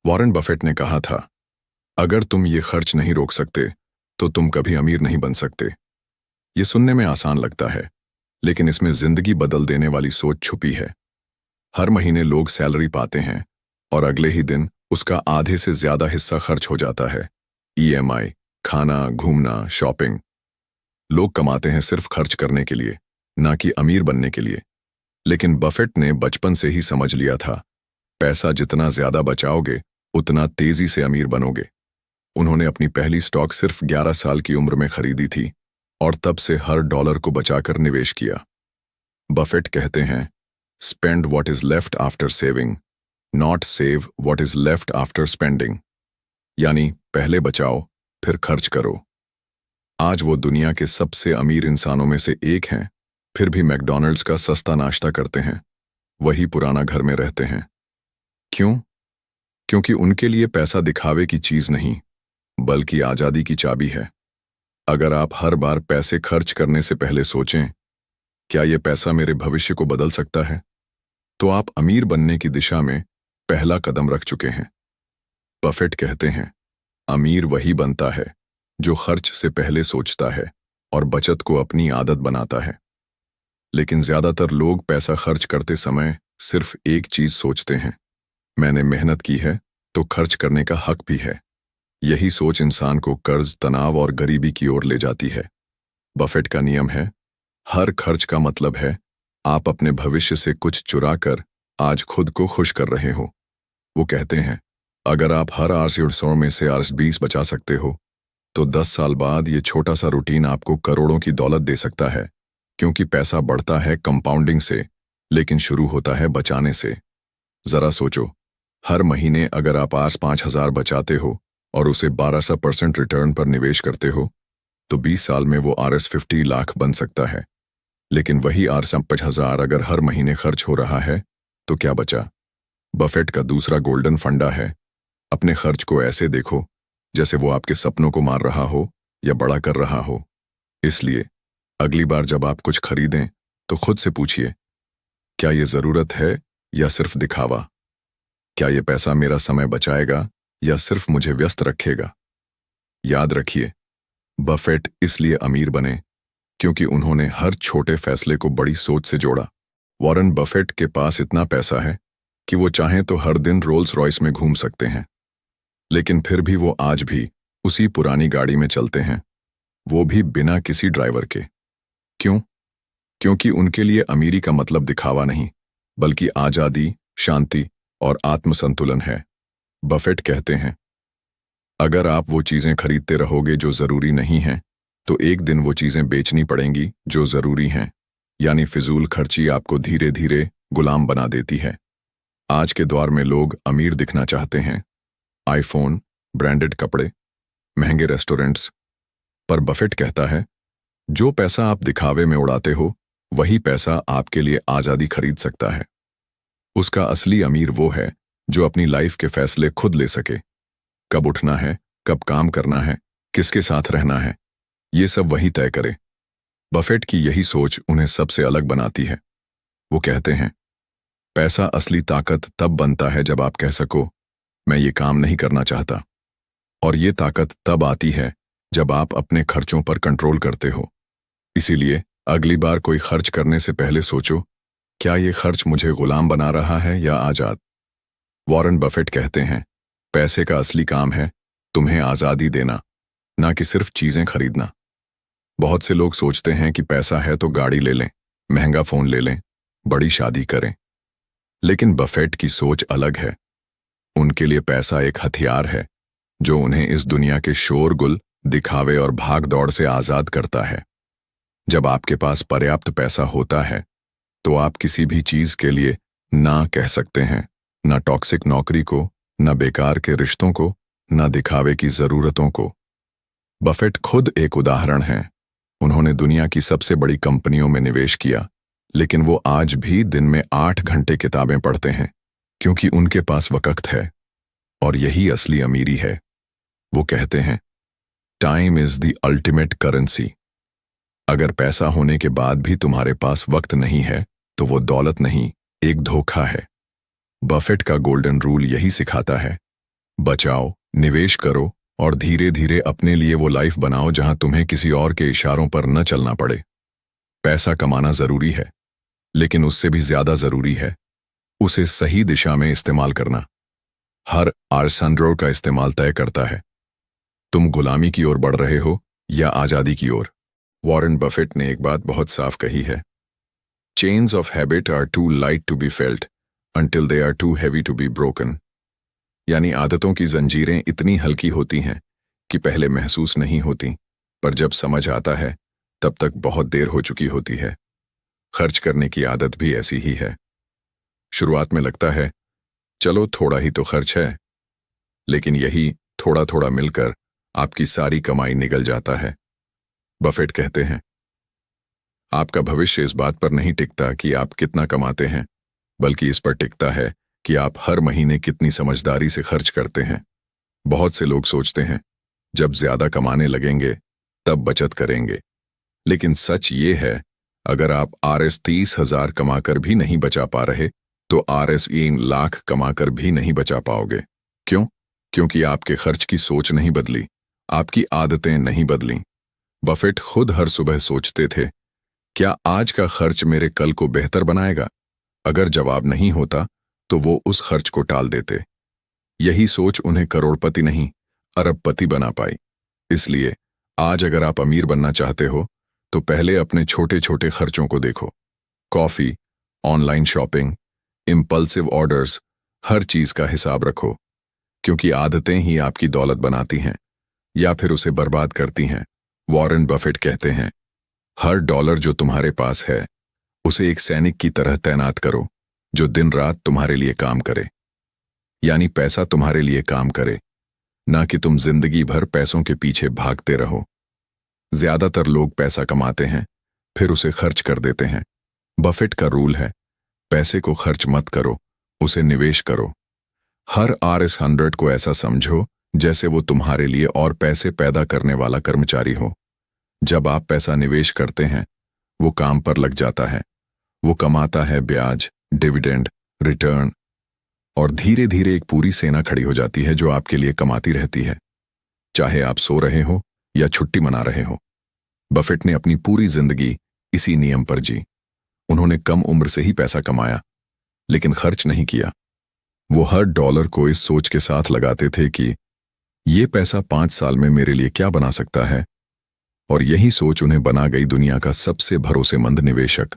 Warren Buffett ने कहा था, अगर तुम ये खर्च नहीं रोक सकते तो तुम कभी अमीर नहीं बन सकते। ये सुनने में आसान लगता है, लेकिन इसमें जिंदगी बदल देने वाली सोच छुपी है। हर महीने लोग सैलरी पाते हैं और अगले ही दिन उसका आधे से ज्यादा हिस्सा खर्च हो जाता है। ईएमआई, खाना, घूमना, शॉपिंग। लोग कमाते हैं सिर्फ खर्च करने के लिए, ना कि अमीर बनने के लिए। लेकिन बफेट ने बचपन से ही समझ लिया था, पैसा जितना ज्यादा बचाओगे उतना तेजी से अमीर बनोगे। उन्होंने अपनी पहली स्टॉक सिर्फ 11 साल की उम्र में खरीदी थी और तब से हर डॉलर को बचाकर निवेश किया। बफेट कहते हैं, spend what is left after saving, not save what is left after spending. यानी पहले बचाओ फिर खर्च करो। आज वो दुनिया के सबसे अमीर इंसानों में से एक हैं, फिर भी मैकडॉनल्ड्स का सस्ता नाश्ता करते हैं, वही पुराना घर में रहते हैं। क्यों? क्योंकि उनके लिए पैसा दिखावे की चीज नहीं, बल्कि आजादी की चाबी है। अगर आप हर बार पैसे खर्च करने से पहले सोचें, क्या यह पैसा मेरे भविष्य को बदल सकता है, तो आप अमीर बनने की दिशा में पहला कदम रख चुके हैं। बफेट कहते हैं, अमीर वही बनता है जो खर्च से पहले सोचता है और बचत को अपनी आदत बनाता है। लेकिन ज्यादातर लोग पैसा खर्च करते समय सिर्फ एक चीज सोचते हैं, मैंने मेहनत की है तो खर्च करने का हक भी है। यही सोच इंसान को कर्ज, तनाव और गरीबी की ओर ले जाती है। बफेट का नियम है, हर खर्च का मतलब है आप अपने भविष्य से कुछ चुरा कर आज खुद को खुश कर रहे हो। वो कहते हैं, अगर आप हर 800 में से 20 बचा सकते हो तो 10 साल बाद ये छोटा सा रूटीन आपको करोड़ों की दौलत दे सकता है। क्योंकि पैसा बढ़ता है कंपाउंडिंग से, लेकिन शुरू होता है बचाने से। जरा सोचो, हर महीने अगर आप 5,000 बचाते हो और उसे 12% रिटर्न पर निवेश करते हो तो 20 साल में वो 50 लाख बन सकता है। लेकिन वही 50,000 अगर हर महीने खर्च हो रहा है तो क्या बचा? बफेट का दूसरा गोल्डन फंडा है, अपने खर्च को ऐसे देखो जैसे वो आपके सपनों को मार रहा हो या बड़ा कर रहा हो। इसलिए अगली बार जब आप कुछ खरीदें तो खुद से पूछिए, क्या ये जरूरत है या सिर्फ दिखावा? क्या ये पैसा मेरा समय बचाएगा या सिर्फ मुझे व्यस्त रखेगा? याद रखिए, बफेट इसलिए अमीर बने क्योंकि उन्होंने हर छोटे फैसले को बड़ी सोच से जोड़ा। वॉरेन बफेट के पास इतना पैसा है कि वो चाहें तो हर दिन रोल्स रॉयस में घूम सकते हैं, लेकिन फिर भी वो आज भी उसी पुरानी गाड़ी में चलते हैं, वो भी बिना किसी ड्राइवर के। क्यों? क्योंकि उनके लिए अमीरी का मतलब दिखावा नहीं, बल्कि आजादी, शांति और आत्मसंतुलन है। बफेट कहते हैं, अगर आप वो चीजें खरीदते रहोगे जो जरूरी नहीं हैं, तो एक दिन वो चीजें बेचनी पड़ेंगी जो जरूरी हैं। यानी फिजूल खर्ची आपको धीरे धीरे गुलाम बना देती है। आज के दौर में लोग अमीर दिखना चाहते हैं, आईफोन, ब्रांडेड कपड़े, महंगे रेस्टोरेंट्स। पर बफेट कहता है, जो पैसा आप दिखावे में उड़ाते हो वही पैसा आपके लिए आजादी खरीद सकता है। उसका असली अमीर वो है जो अपनी लाइफ के फैसले खुद ले सके। कब उठना है, कब काम करना है, किसके साथ रहना है, ये सब वही तय करे। बफेट की यही सोच उन्हें सबसे अलग बनाती है। वो कहते हैं, पैसा असली ताकत तब बनता है जब आप कह सको, मैं ये काम नहीं करना चाहता। और ये ताकत तब आती है जब आप अपने खर्चों पर कंट्रोल करते हो। इसीलिए अगली बार कोई खर्च करने से पहले सोचो, क्या ये खर्च मुझे गुलाम बना रहा है या आजाद? वॉरेन बफेट कहते हैं, पैसे का असली काम है तुम्हें आजादी देना, ना कि सिर्फ चीजें खरीदना। बहुत से लोग सोचते हैं कि पैसा है तो गाड़ी ले लें, महंगा फोन ले लें, बड़ी शादी करें। लेकिन बफेट की सोच अलग है। उनके लिए पैसा एक हथियार है जो उन्हें इस दुनिया के शोरगुल, दिखावे और भाग दौड़ से आजाद करता है। जब आपके पास पर्याप्त पैसा होता है तो आप किसी भी चीज के लिए ना कह सकते हैं, ना टॉक्सिक नौकरी को, ना बेकार के रिश्तों को, ना दिखावे की जरूरतों को। बफेट खुद एक उदाहरण हैं। उन्होंने दुनिया की सबसे बड़ी कंपनियों में निवेश किया, लेकिन वो आज भी दिन में 8 घंटे किताबें पढ़ते हैं क्योंकि उनके पास वक्त है। और यही असली अमीरी है। वो कहते हैं, time is the ultimate currency. अगर पैसा होने के बाद भी तुम्हारे पास वक्त नहीं है तो वो दौलत नहीं, एक धोखा है। बफेट का गोल्डन रूल यही सिखाता है, बचाओ, निवेश करो और धीरे धीरे अपने लिए वो लाइफ बनाओ जहां तुम्हें किसी और के इशारों पर न चलना पड़े। पैसा कमाना जरूरी है, लेकिन उससे भी ज्यादा जरूरी है उसे सही दिशा में इस्तेमाल करना। हर आर्संड्रो का इस्तेमाल तय करता है तुम गुलामी की ओर बढ़ रहे हो या आजादी की ओर। वॉरेन बफेट ने एक बात बहुत साफ कही है, chains of habit are too light to be felt until they are too heavy to be broken. यानी आदतों की जंजीरें इतनी हल्की होती हैं कि पहले महसूस नहीं होती, पर जब समझ आता है तब तक बहुत देर हो चुकी होती है। खर्च करने की आदत भी ऐसी ही है। शुरुआत में लगता है चलो थोड़ा ही तो खर्च है, लेकिन यही थोड़ा थोड़ा मिलकर आपकी सारी कमाई निगल जाता है। बफेट कहते हैं आपका भविष्य इस बात पर नहीं टिकता कि आप कितना कमाते हैं, बल्कि इस पर टिकता है कि आप हर महीने कितनी समझदारी से खर्च करते हैं। बहुत से लोग सोचते हैं जब ज्यादा कमाने लगेंगे तब बचत करेंगे, लेकिन सच ये है अगर आप RS 30,000 कमाकर भी नहीं बचा पा रहे तो RS 1 लाख कमाकर भी नहीं बचा पाओगे। क्यों? क्योंकि आपके खर्च की सोच नहीं बदली, आपकी आदतें नहीं बदली। बफेट खुद हर सुबह सोचते थे क्या आज का खर्च मेरे कल को बेहतर बनाएगा? अगर जवाब नहीं होता तो वो उस खर्च को टाल देते। यही सोच उन्हें करोड़पति नहीं अरबपति बना पाई। इसलिए आज अगर आप अमीर बनना चाहते हो तो पहले अपने छोटे छोटे खर्चों को देखो। Coffee, online shopping, impulsive orders, हर चीज का हिसाब रखो, क्योंकि आदतें ही आपकी दौलत बनाती हैं या फिर उसे बर्बाद करती हैं। वॉरेन बफेट कहते हैं हर डॉलर जो तुम्हारे पास है उसे एक सैनिक की तरह तैनात करो जो दिन रात तुम्हारे लिए काम करे। यानी पैसा तुम्हारे लिए काम करे, ना कि तुम जिंदगी भर पैसों के पीछे भागते रहो। ज्यादातर लोग पैसा कमाते हैं फिर उसे खर्च कर देते हैं। बफेट का रूल है पैसे को खर्च मत करो, उसे निवेश करो। हर RS 100 को ऐसा समझो जैसे वो तुम्हारे लिए और पैसे पैदा करने वाला कर्मचारी हो। जब आप पैसा निवेश करते हैं वो काम पर लग जाता है, वो कमाता है ब्याज, डिविडेंड, रिटर्न, और धीरे धीरे एक पूरी सेना खड़ी हो जाती है जो आपके लिए कमाती रहती है, चाहे आप सो रहे हो या छुट्टी मना रहे हो। बफेट ने अपनी पूरी जिंदगी इसी नियम पर जी। उन्होंने कम उम्र से ही पैसा कमाया, लेकिन खर्च नहीं किया। वो हर डॉलर को इस सोच के साथ लगाते थे कि ये पैसा 5 साल में मेरे लिए क्या बना सकता है, और यही सोच उन्हें बना गई दुनिया का सबसे भरोसेमंद निवेशक।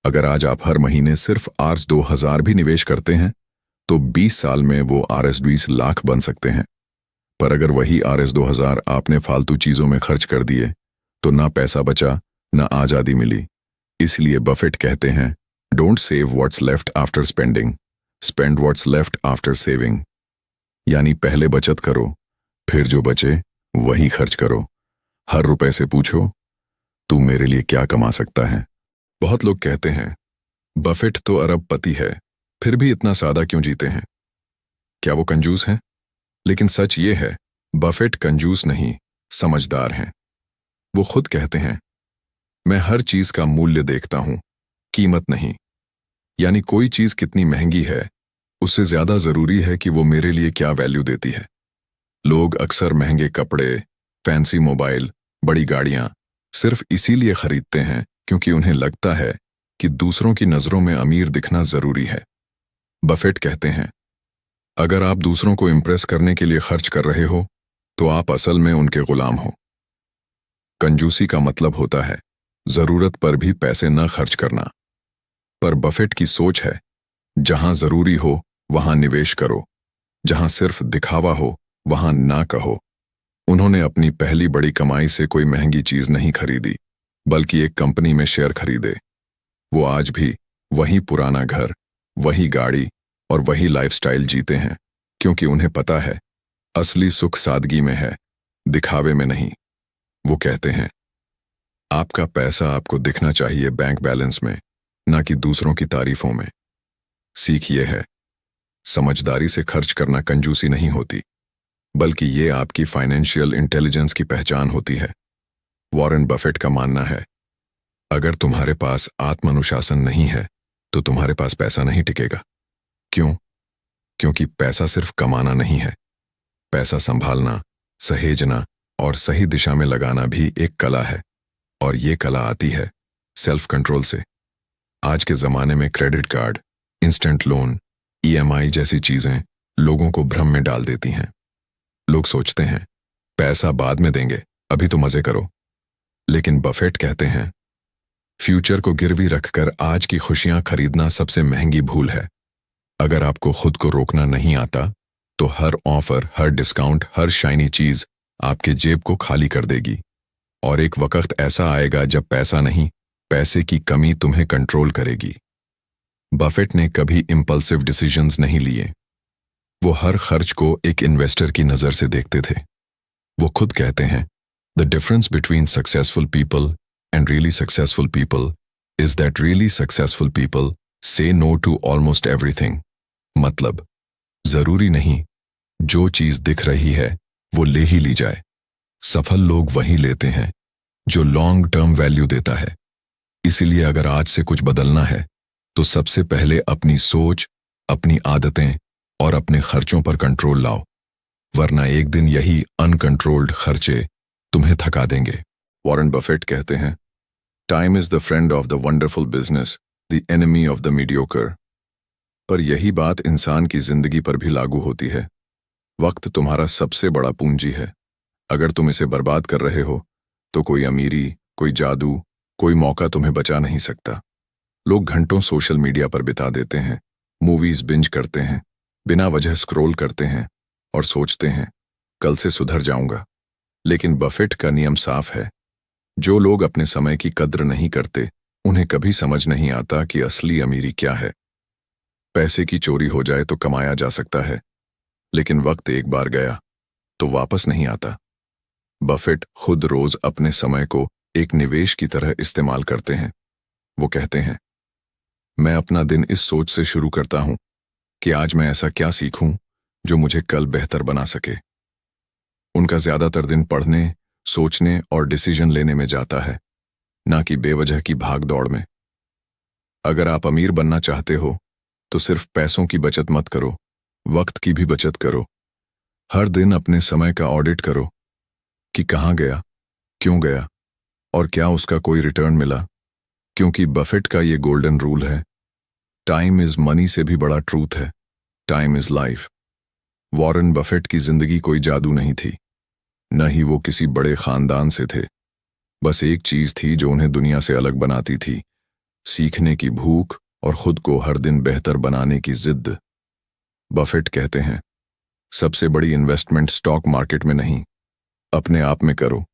अगर आज आप हर महीने सिर्फ RS 2000 भी निवेश करते हैं तो 20 साल में वो RS 20 लाख बन सकते हैं। पर अगर वही RS 2000 आपने फालतू चीजों में खर्च कर दिए तो ना पैसा बचा ना आजादी मिली। इसलिए बफेट कहते हैं don't save what's left after spending, spend what's left after saving. यानी पहले बचत करो, फिर जो बचे वही खर्च करो। हर रुपए से पूछो तू मेरे लिए क्या कमा सकता है। बहुत लोग कहते हैं बफेट तो अरबपति है, फिर भी इतना सादा क्यों जीते हैं? क्या वो कंजूस हैं? लेकिन सच ये है बफेट कंजूस नहीं, समझदार हैं। वो खुद कहते हैं मैं हर चीज का मूल्य देखता हूं, कीमत नहीं। यानी कोई चीज कितनी महंगी है उससे ज्यादा जरूरी है कि वो मेरे लिए क्या वैल्यू देती है। लोग अक्सर महंगे कपड़े, फैंसी मोबाइल, बड़ी गाड़ियां सिर्फ इसीलिए खरीदते हैं क्योंकि उन्हें लगता है कि दूसरों की नजरों में अमीर दिखना जरूरी है। बफेट कहते हैं अगर आप दूसरों को इंप्रेस करने के लिए खर्च कर रहे हो तो आप असल में उनके गुलाम हो। कंजूसी का मतलब होता है जरूरत पर भी पैसे न खर्च करना। पर बफेट की सोच है जहां जरूरी हो वहां निवेश करो, जहां सिर्फ दिखावा हो वहां ना कहो। उन्होंने अपनी पहली बड़ी कमाई से कोई महंगी चीज नहीं खरीदी, बल्कि एक कंपनी में शेयर खरीदे। वो आज भी वही पुराना घर, वही गाड़ी और वही लाइफस्टाइल जीते हैं, क्योंकि उन्हें पता है असली सुख सादगी में है, दिखावे में नहीं। वो कहते हैं आपका पैसा आपको दिखना चाहिए बैंक बैलेंस में, ना कि दूसरों की तारीफों में। सीख ये है समझदारी से खर्च करना कंजूसी नहीं होती, बल्कि ये आपकी फाइनेंशियल इंटेलिजेंस की पहचान होती है। वॉरेन बफेट का मानना है अगर तुम्हारे पास आत्मानुशासन नहीं है तो तुम्हारे पास पैसा नहीं टिकेगा। क्यों? क्योंकि पैसा सिर्फ कमाना नहीं है, पैसा संभालना, सहेजना और सही दिशा में लगाना भी एक कला है, और ये कला आती है सेल्फ कंट्रोल से। आज के ज़माने में credit card, instant loan, EMI जैसी चीज़ें लोगों को भ्रम में डाल देती हैं। लोग सोचते हैं पैसा बाद में देंगे, अभी तो मज़े करो। लेकिन बफेट कहते हैं फ्यूचर को गिरवी रखकर आज की खुशियां खरीदना सबसे महंगी भूल है। अगर आपको खुद को रोकना नहीं आता तो हर ऑफर, हर डिस्काउंट, हर शाइनी चीज आपके जेब को खाली कर देगी, और एक वक्त ऐसा आएगा जब पैसा नहीं, पैसे की कमी तुम्हें कंट्रोल करेगी। बफेट ने कभी इंपल्सिव डिसीजंस नहीं लिए। वो हर खर्च को एक इन्वेस्टर की नजर से देखते थे। वो खुद कहते हैं the difference between successful people and really successful people is that really successful people say no to almost everything। मतलब जरूरी नहीं जो चीज दिख रही है वो ले ही ली जाए। सफल लोग वही लेते हैं जो लॉन्ग टर्म वैल्यू देता है। इसीलिए अगर आज से कुछ बदलना है तो सबसे पहले अपनी सोच, अपनी आदतें और अपने खर्चों पर कंट्रोल लाओ, वरना एक दिन यही अनकंट्रोल्ड खर्चे तुम्हें थका देंगे। वॉरेन बफेट कहते हैं time is the friend of the wonderful business, the enemy of the mediocre. पर यही बात इंसान की जिंदगी पर भी लागू होती है। वक्त तुम्हारा सबसे बड़ा पूंजी है। अगर तुम इसे बर्बाद कर रहे हो तो कोई अमीरी, कोई जादू, कोई मौका तुम्हें बचा नहीं सकता। लोग घंटों सोशल मीडिया पर बिता देते हैं, मूवीज बिंज करते हैं, बिना वजह स्क्रॉल करते हैं और सोचते हैं कल से सुधर जाऊंगा। लेकिन बफेट का नियम साफ है, जो लोग अपने समय की कद्र नहीं करते उन्हें कभी समझ नहीं आता कि असली अमीरी क्या है। पैसे की चोरी हो जाए तो कमाया जा सकता है, लेकिन वक्त एक बार गया तो वापस नहीं आता। बफेट खुद रोज अपने समय को एक निवेश की तरह इस्तेमाल करते हैं। वो कहते हैं मैं अपना दिन इस सोच से शुरू करता हूं कि आज मैं ऐसा क्या सीखूं जो मुझे कल बेहतर बना सके। उनका ज्यादातर दिन पढ़ने, सोचने और डिसीजन लेने में जाता है, ना कि बेवजह की भाग दौड़ में। अगर आप अमीर बनना चाहते हो तो सिर्फ पैसों की बचत मत करो, वक्त की भी बचत करो। हर दिन अपने समय का ऑडिट करो कि कहाँ गया, क्यों गया और क्या उसका कोई रिटर्न मिला। क्योंकि बफेट का ये गोल्डन रूल है, टाइम इज मनी से भी बड़ा ट्रूथ है, time is life. Warren Buffett की जिंदगी कोई जादू नहीं थी, न ही वो किसी बड़े खानदान से थे। बस एक चीज थी जो उन्हें दुनिया से अलग बनाती थी, सीखने की भूख और खुद को हर दिन बेहतर बनाने की जिद। बफेट कहते हैं सबसे बड़ी इन्वेस्टमेंट स्टॉक मार्केट में नहीं, अपने आप में करो।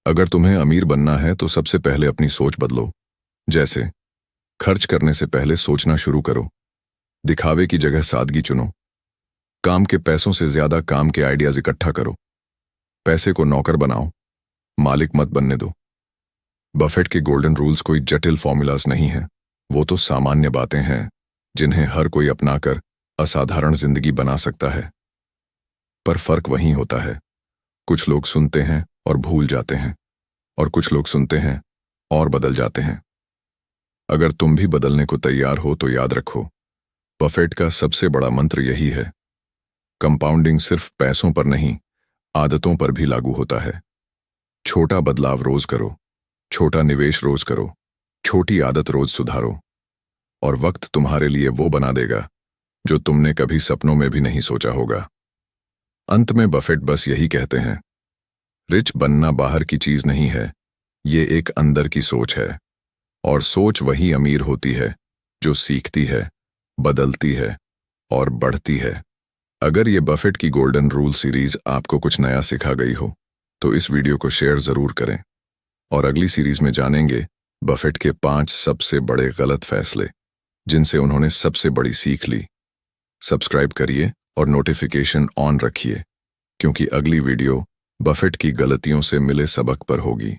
अगर तुम्हें अमीर बनना है तो सबसे पहले अपनी सोच बदलो। जैसे खर्च करने से पहले सोचना शुरू करो, दिखावे की जगह सादगी चुनो, काम के पैसों से ज्यादा काम के आइडियाज इकट्ठा करो, पैसे को नौकर बनाओ, मालिक मत बनने दो। बफेट के गोल्डन रूल्स कोई जटिल फॉर्मूलाज नहीं है, वो तो सामान्य बातें हैं जिन्हें हर कोई अपनाकर असाधारण जिंदगी बना सकता है। पर फर्क वहीं होता है, कुछ लोग सुनते हैं और भूल जाते हैं, और कुछ लोग सुनते हैं और बदल जाते हैं। अगर तुम भी बदलने को तैयार हो तो याद रखो, बफेट का सबसे बड़ा मंत्र यही है, कंपाउंडिंग सिर्फ पैसों पर नहीं, आदतों पर भी लागू होता है। छोटा बदलाव रोज करो, छोटा निवेश रोज करो, छोटी आदत रोज सुधारो, और वक्त तुम्हारे लिए वो बना देगा जो तुमने कभी सपनों में भी नहीं सोचा होगा। अंत में बफेट बस यही कहते हैं, रिच बनना बाहर की चीज नहीं है, ये एक अंदर की सोच है, और सोच वही अमीर होती है जो सीखती है, बदलती है और बढ़ती है। अगर ये बफेट की गोल्डन रूल सीरीज आपको कुछ नया सिखा गई हो तो इस वीडियो को शेयर जरूर करें, और अगली सीरीज में जानेंगे बफेट के 5 सबसे बड़े गलत फैसले जिनसे उन्होंने सबसे बड़ी सीख ली। सब्सक्राइब करिए और नोटिफिकेशन ऑन रखिए, क्योंकि अगली वीडियो बफेट की गलतियों से मिले सबक पर होगी।